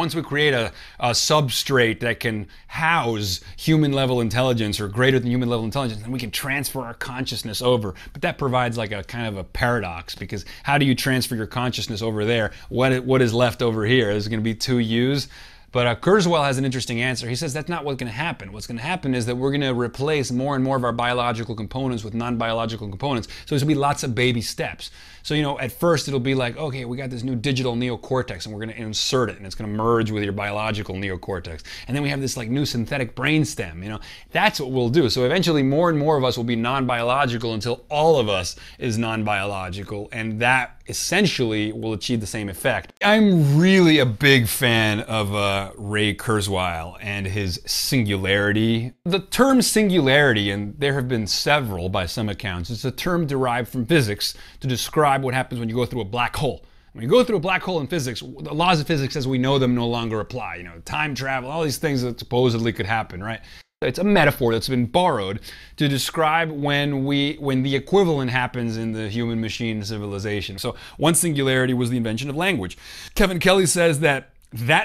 once we create a substrate that can house human-level intelligence or greater than human-level intelligence, then we can transfer our consciousness over. But that provides like a kind of a paradox, because how do you transfer your consciousness over there? What is left over here? Is it going to be two U's? But Kurzweil has an interesting answer. He says that's not what's going to happen. What's going to happen is that we're going to replace more and more of our biological components with non-biological components. So there's going to be lots of baby steps. So, you know, at first it'll be like, okay, we got this new digital neocortex and we're going to insert it and it's going to merge with your biological neocortex. And then we have this like new synthetic brainstem, you know. That's what we'll do. So eventually more and more of us will be non-biological until all of us is non-biological, and that essentially will achieve the same effect. I'm really a big fan of Ray Kurzweil and his singularity. The term singularity, and there have been several by some accounts, is a term derived from physics to describe what happens when you go through a black hole. When you go through a black hole in physics, the laws of physics as we know them no longer apply. You know, time travel, all these things that supposedly could happen, right? It's a metaphor that's been borrowed to describe when the equivalent happens in the human-machine civilization. So one singularity was the invention of language. Kevin Kelly says that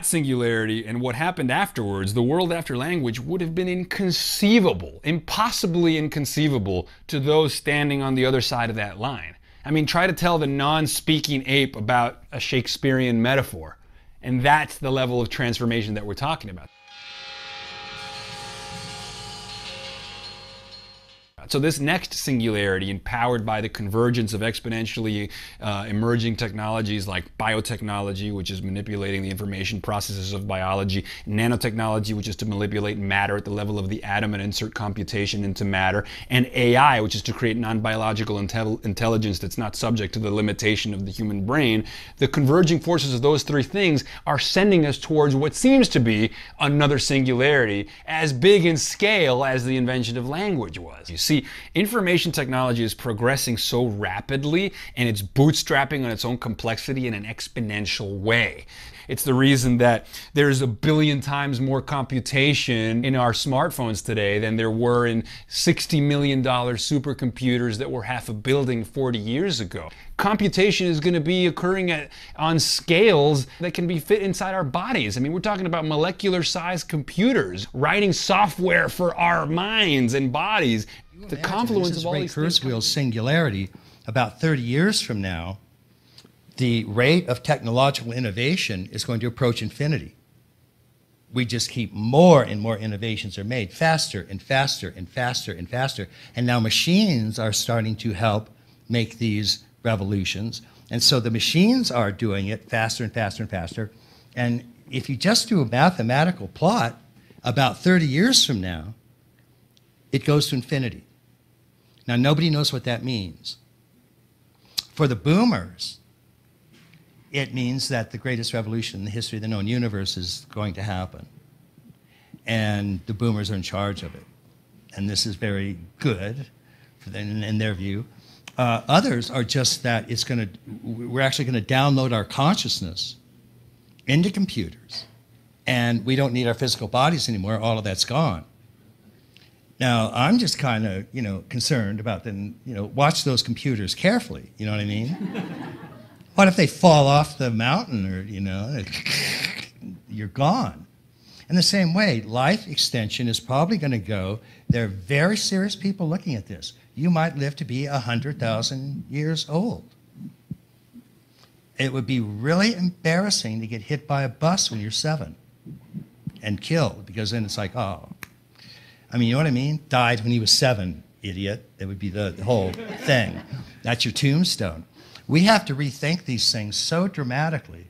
singularity and what happened afterwards, the world after language, would have been inconceivable, impossibly inconceivable to those standing on the other side of that line. I mean, try to tell the non-speaking ape about a Shakespearean metaphor, and that's the level of transformation that we're talking about. So this next singularity, empowered by the convergence of exponentially emerging technologies like biotechnology, which is manipulating the information processes of biology, nanotechnology, which is to manipulate matter at the level of the atom and insert computation into matter, and AI, which is to create non-biological intelligence that's not subject to the limitation of the human brain. The converging forces of those three things are sending us towards what seems to be another singularity, as big in scale as the invention of language was. You see, information technology is progressing so rapidly, and it's bootstrapping on its own complexity in an exponential way. It's the reason that there's 1 billion times more computation in our smartphones today than there were in $60 million supercomputers that were half a building 40 years ago. Computation is going to be occurring on scales that can be fit inside our bodies. I mean, we're talking about molecular-sized computers writing software for our minds and bodies. The confluence of all these things. Kurzweil's singularity, about 30 years from now, the rate of technological innovation is going to approach infinity. We just keep more and more innovations are made faster and faster and faster and faster. And now machines are starting to help make these revolutions. And so the machines are doing it faster and faster and faster. And if you just do a mathematical plot, about 30 years from now, it goes to infinity. Now, nobody knows what that means. For the boomers, it means that the greatest revolution in the history of the known universe is going to happen. And the boomers are in charge of it. And this is very good for them, in their view. Others are just that we're actually going to download our consciousness into computers. And we don't need our physical bodies anymore. All of that's gone. Now, I'm just kind of, concerned about watch those computers carefully. You know what I mean? What if they fall off the mountain or, you're gone? In the same way, life extension is probably going to go. There are very serious people looking at this. You might live to be 100,000 years old. It would be really embarrassing to get hit by a bus when you're 7 and killed, because then it's like, oh. I mean, you know what I mean? Died when he was 7, idiot. That would be the whole thing. That's your tombstone. We have to rethink these things so dramatically.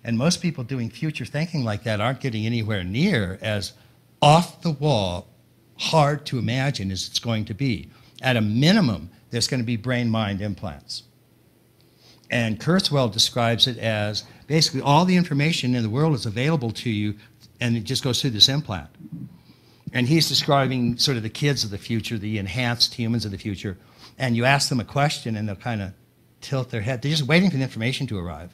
And most people doing future thinking like that aren't getting anywhere near as off the wall, hard to imagine as it's going to be. At a minimum, there's going to be brain-mind implants. And Kurzweil describes it as basically all the information in the world is available to you, and it just goes through this implant. And he's describing sort of the kids of the future, the enhanced humans of the future. And you ask them a question, and they'll kind of tilt their head. They're just waiting for the information to arrive.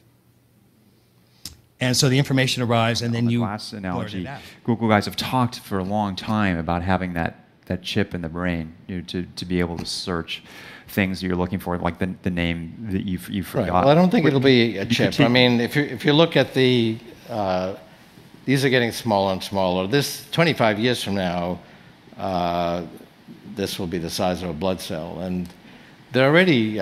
And so the information arrives, and then you glass analogy. Google guys have talked for a long time about having that chip in the brain, to be able to search things that you're looking for, like the name that you forgot. Right. Well, I don't think it'll be a chip. I mean, if you look at the these are getting smaller and smaller. This 25 years from now, this will be the size of a blood cell. And there are already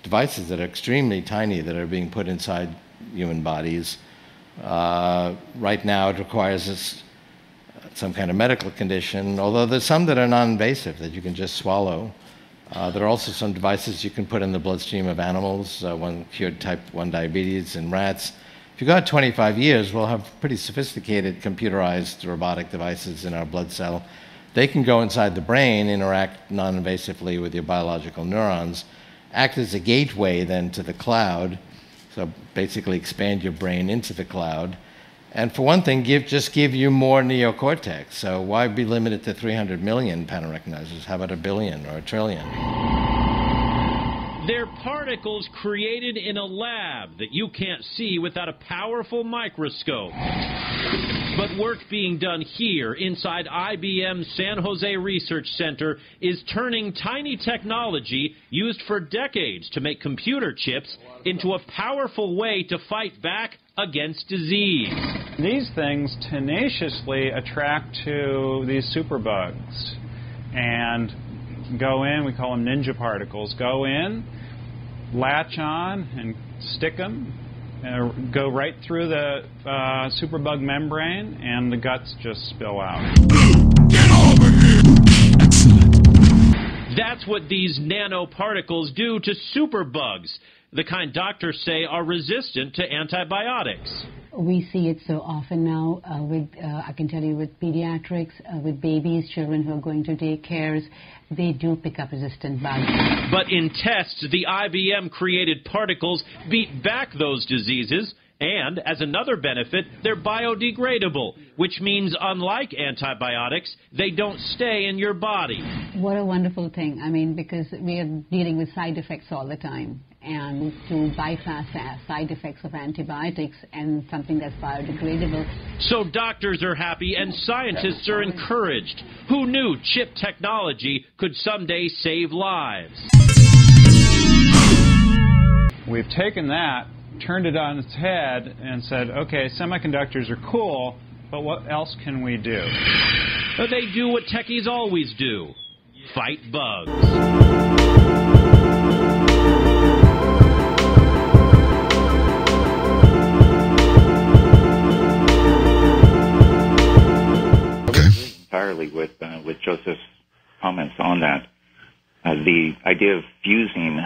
devices that are extremely tiny that are being put inside human bodies. Right now, it requires some kind of medical condition, although there's some that are non-invasive that you can just swallow. There are also some devices you can put in the bloodstream of animals. One cured type 1 diabetes in rats. If you go out 25 years, we'll have pretty sophisticated computerized robotic devices in our blood cell. They can go inside the brain, interact non-invasively with your biological neurons, act as a gateway then to the cloud, so basically expand your brain into the cloud. And for one thing, just give you more neocortex. So why be limited to 300 million pattern recognizers? How about 1 billion or 1 trillion? They're particles created in a lab that you can't see without a powerful microscope. But work being done here inside IBM's San Jose Research Center is turning tiny technology used for decades to make computer chips into a powerful way to fight back against disease. These things tenaciously attract to these superbugs and go in, we call them ninja particles, go in, latch on and stick them, go right through the superbug membrane, and the guts just spill out. Get over here! Excellent. That's what these nanoparticles do to superbugs, the kind doctors say are resistant to antibiotics. We see it so often now I can tell you with pediatrics, with babies, children who are going to daycares, they do pick up resistant bugs. But in tests, the IBM-created particles beat back those diseases, and as another benefit, they're biodegradable, which means unlike antibiotics, they don't stay in your body. What a wonderful thing. I mean, because we are dealing with side effects all the time. And to bypass side effects of antibiotics and something that's biodegradable. So doctors are happy and scientists are encouraged. Who knew chip technology could someday save lives? We've taken that, turned it on its head, and said, okay, semiconductors are cool, but what else can we do? But they do what techies always do. Fight bugs. Entirely with Joseph's comments on that. The idea of fusing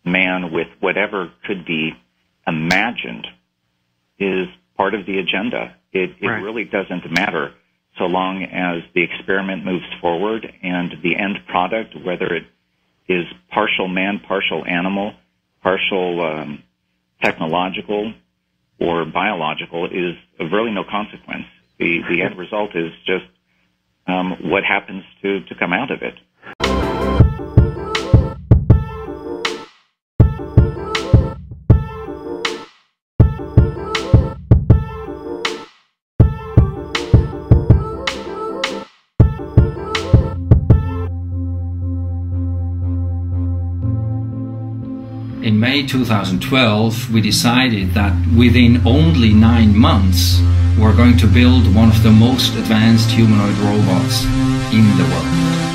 man with whatever could be imagined is part of the agenda. It really doesn't matter so long as the experiment moves forward and the end product, whether it is partial man, partial animal, partial technological or biological, is of really no consequence. The end result is just what happens to come out of it. In May 2012, we decided that within only 9 months, we're going to build one of the most advanced humanoid robots in the world.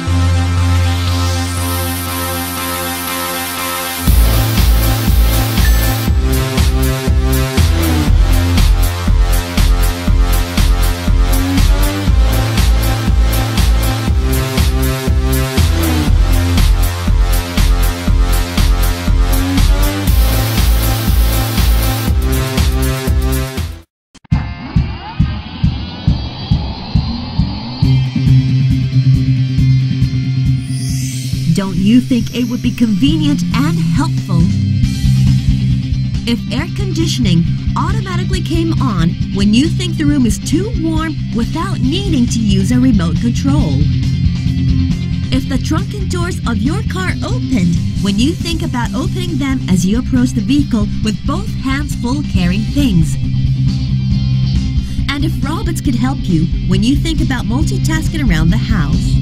Don't you think it would be convenient and helpful if air conditioning automatically came on when you think the room is too warm without needing to use a remote control? If the trunk and doors of your car opened when you think about opening them as you approach the vehicle with both hands full carrying things? And if robots could help you when you think about multitasking around the house?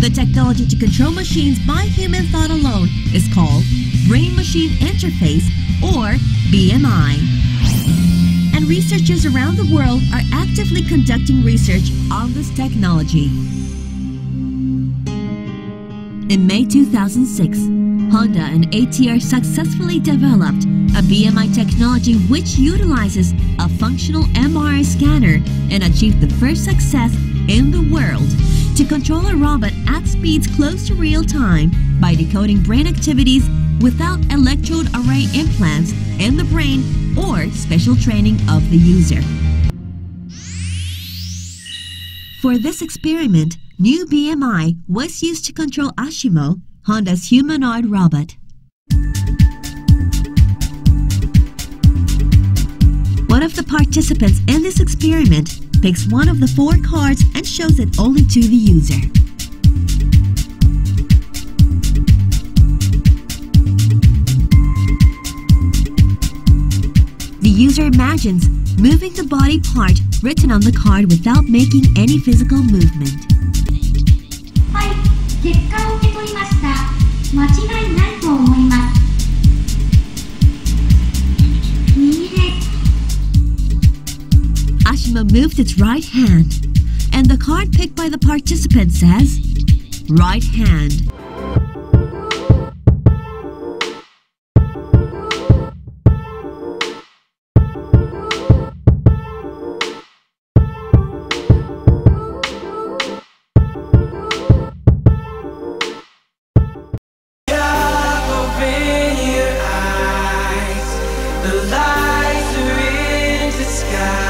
The technology to control machines by human thought alone is called Brain-Machine Interface, or BMI. And researchers around the world are actively conducting research on this technology. In May 2006, Honda and ATR successfully developed a BMI technology which utilizes a functional MRI scanner and achieved the first success in the world to control a robot at speeds close to real time by decoding brain activities without electrode array implants in the brain or special training of the user. For this experiment, new BMI was used to control ASIMO, Honda's humanoid robot. One of the participants in this experiment picks one of the 4 cards and shows it only to the user. The user imagines moving the body part written on the card without making any physical movement. ASIMO moved its right hand, and the card picked by the participant says, right hand. The lights are in the sky.